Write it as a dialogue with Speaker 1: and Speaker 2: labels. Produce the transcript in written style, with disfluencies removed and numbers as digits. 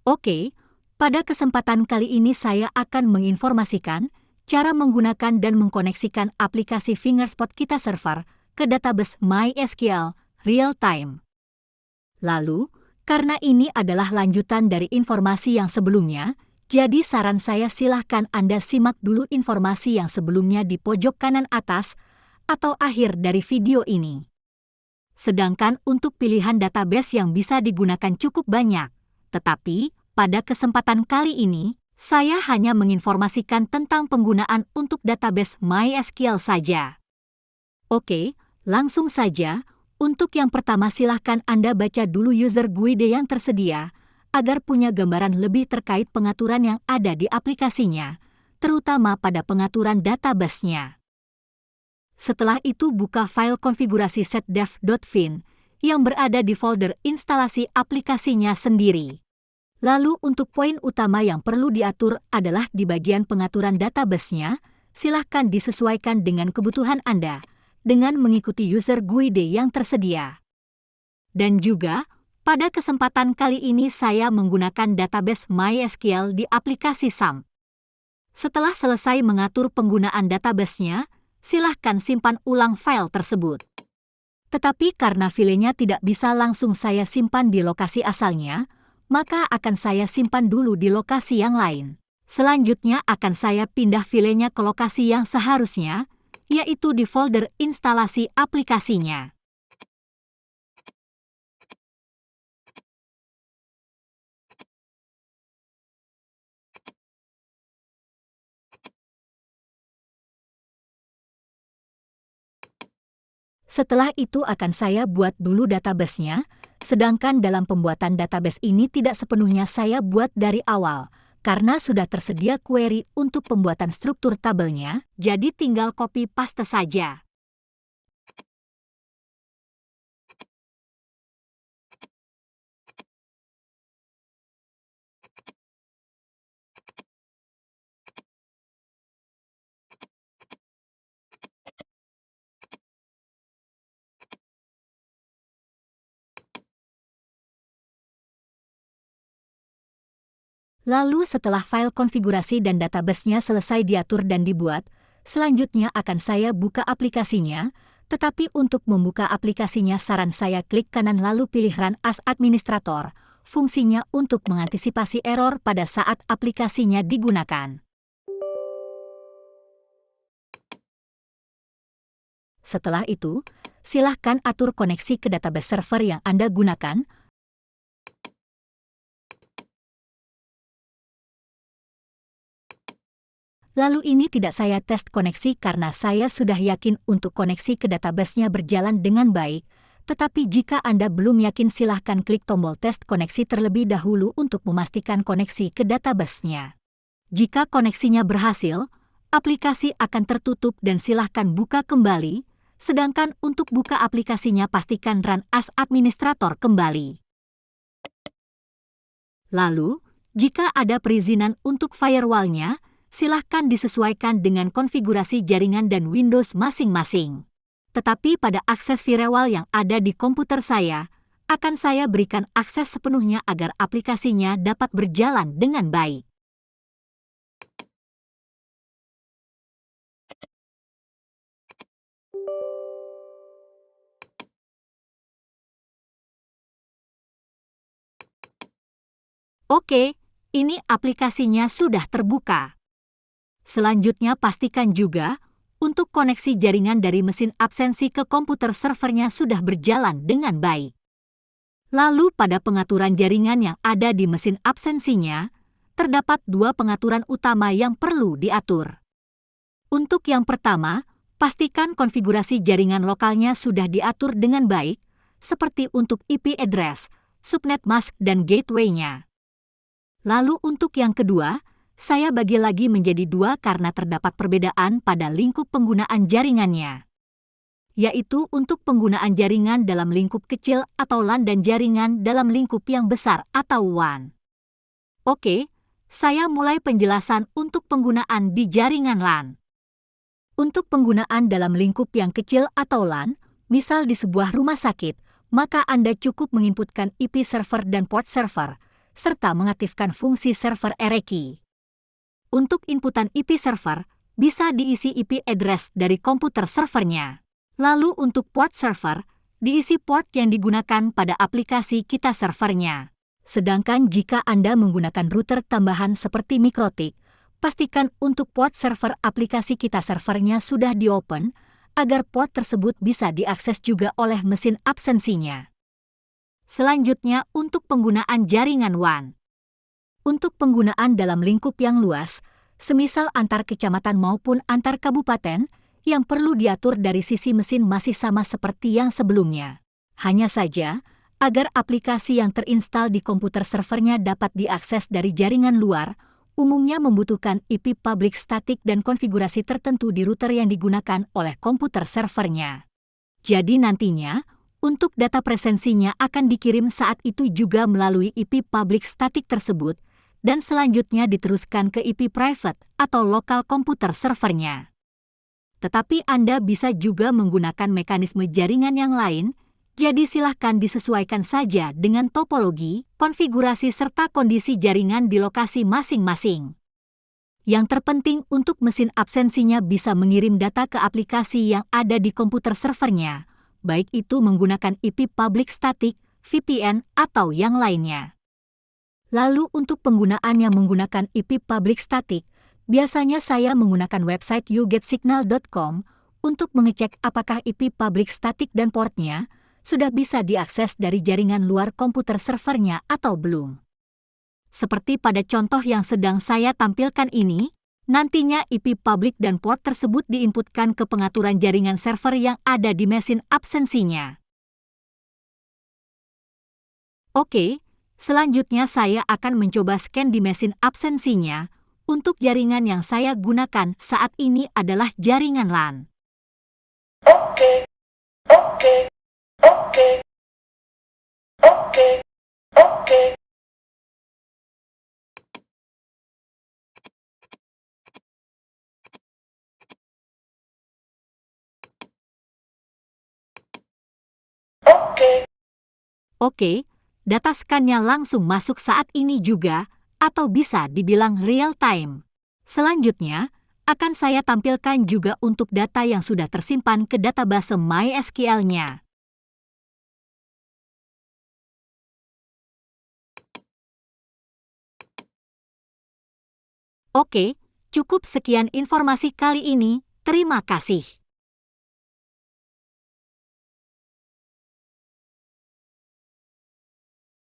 Speaker 1: Oke, pada kesempatan kali ini saya akan menginformasikan cara menggunakan dan mengkoneksikan aplikasi Fingerspot kita server ke database MySQL real time. Lalu, karena ini adalah lanjutan dari informasi yang sebelumnya, jadi saran saya silahkan Anda simak dulu informasi yang sebelumnya di pojok kanan atas atau akhir dari video ini. Sedangkan untuk pilihan database yang bisa digunakan cukup banyak, tetapi pada kesempatan kali ini, saya hanya menginformasikan tentang penggunaan untuk database MySQL saja. Oke, langsung saja. Untuk yang pertama silahkan Anda baca dulu user guide yang tersedia, agar punya gambaran lebih terkait pengaturan yang ada di aplikasinya, terutama pada pengaturan database-nya. Setelah itu buka file konfigurasi setdev.fin yang berada di folder instalasi aplikasinya sendiri. Lalu untuk poin utama yang perlu diatur adalah di bagian pengaturan database-nya, silahkan disesuaikan dengan kebutuhan Anda dengan mengikuti user guide yang tersedia. Dan juga, pada kesempatan kali ini saya menggunakan database MySQL di aplikasi SAM. Setelah selesai mengatur penggunaan database-nya, silahkan simpan ulang file tersebut. Tetapi karena filenya tidak bisa langsung saya simpan di lokasi asalnya, maka akan saya simpan dulu di lokasi yang lain. Selanjutnya akan saya pindah filenya ke lokasi yang seharusnya, yaitu di folder instalasi aplikasinya. Setelah itu akan saya buat dulu database-nya, sedangkan dalam pembuatan database ini tidak sepenuhnya saya buat dari awal, karena sudah tersedia query untuk pembuatan struktur tabelnya, jadi tinggal copy paste saja. Lalu setelah file konfigurasi dan database-nya selesai diatur dan dibuat, selanjutnya akan saya buka aplikasinya, tetapi untuk membuka aplikasinya saran saya klik kanan lalu pilih Run as Administrator, fungsinya untuk mengantisipasi error pada saat aplikasinya digunakan. Setelah itu, silahkan atur koneksi ke database server yang Anda gunakan. Lalu ini tidak saya tes koneksi karena saya sudah yakin untuk koneksi ke database-nya berjalan dengan baik, tetapi jika Anda belum yakin silahkan klik tombol tes koneksi terlebih dahulu untuk memastikan koneksi ke database-nya. Jika koneksinya berhasil, aplikasi akan tertutup dan silahkan buka kembali, sedangkan untuk buka aplikasinya pastikan Run as Administrator kembali. Lalu, jika ada perizinan untuk firewall-nya, silahkan disesuaikan dengan konfigurasi jaringan dan Windows masing-masing. Tetapi pada akses firewall yang ada di komputer saya, akan saya berikan akses sepenuhnya agar aplikasinya dapat berjalan dengan baik. Oke, ini aplikasinya sudah terbuka. Selanjutnya pastikan juga untuk koneksi jaringan dari mesin absensi ke komputer servernya sudah berjalan dengan baik. Lalu pada pengaturan jaringan yang ada di mesin absensinya, terdapat dua pengaturan utama yang perlu diatur. Untuk yang pertama, pastikan konfigurasi jaringan lokalnya sudah diatur dengan baik, seperti untuk IP address, subnet mask, dan gateway-nya. Lalu untuk yang kedua, saya bagi lagi menjadi dua karena terdapat perbedaan pada lingkup penggunaan jaringannya, yaitu untuk penggunaan jaringan dalam lingkup kecil atau LAN dan jaringan dalam lingkup yang besar atau WAN. Oke, saya mulai penjelasan untuk penggunaan di jaringan LAN. Untuk penggunaan dalam lingkup yang kecil atau LAN, misal di sebuah rumah sakit, maka Anda cukup menginputkan IP server dan port server, serta mengaktifkan fungsi server Ereki. Untuk inputan IP server, bisa diisi IP address dari komputer servernya. Lalu untuk port server, diisi port yang digunakan pada aplikasi kita servernya. Sedangkan jika Anda menggunakan router tambahan seperti MikroTik, pastikan untuk port server aplikasi kita servernya sudah di-open, agar port tersebut bisa diakses juga oleh mesin absensinya. Selanjutnya, untuk penggunaan jaringan WAN. Untuk penggunaan dalam lingkup yang luas, semisal antar kecamatan maupun antar kabupaten, yang perlu diatur dari sisi mesin masih sama seperti yang sebelumnya. Hanya saja, agar aplikasi yang terinstal di komputer servernya dapat diakses dari jaringan luar, umumnya membutuhkan IP public static dan konfigurasi tertentu di router yang digunakan oleh komputer servernya. Jadi nantinya, untuk data presensinya akan dikirim saat itu juga melalui IP public static tersebut, dan selanjutnya diteruskan ke IP private atau lokal komputer servernya. Tetapi Anda bisa juga menggunakan mekanisme jaringan yang lain, jadi silahkan disesuaikan saja dengan topologi, konfigurasi serta kondisi jaringan di lokasi masing-masing. Yang terpenting untuk mesin absensinya bisa mengirim data ke aplikasi yang ada di komputer servernya, baik itu menggunakan IP public static, VPN, atau yang lainnya. Lalu untuk penggunaan yang menggunakan IP public static, biasanya saya menggunakan website yougetsignal.com untuk mengecek apakah IP public static dan portnya sudah bisa diakses dari jaringan luar komputer servernya atau belum. Seperti pada contoh yang sedang saya tampilkan ini, nantinya IP public dan port tersebut diinputkan ke pengaturan jaringan server yang ada di mesin absensinya. Oke, selanjutnya saya akan mencoba scan di mesin absensinya. Untuk jaringan yang saya gunakan saat ini adalah jaringan LAN.
Speaker 2: Oke.
Speaker 1: Oke, data scan-nya langsung masuk saat ini juga, atau bisa dibilang real time. Selanjutnya, akan saya tampilkan juga untuk data yang sudah tersimpan ke database MySQL-nya. Oke, cukup sekian informasi kali ini. Terima kasih.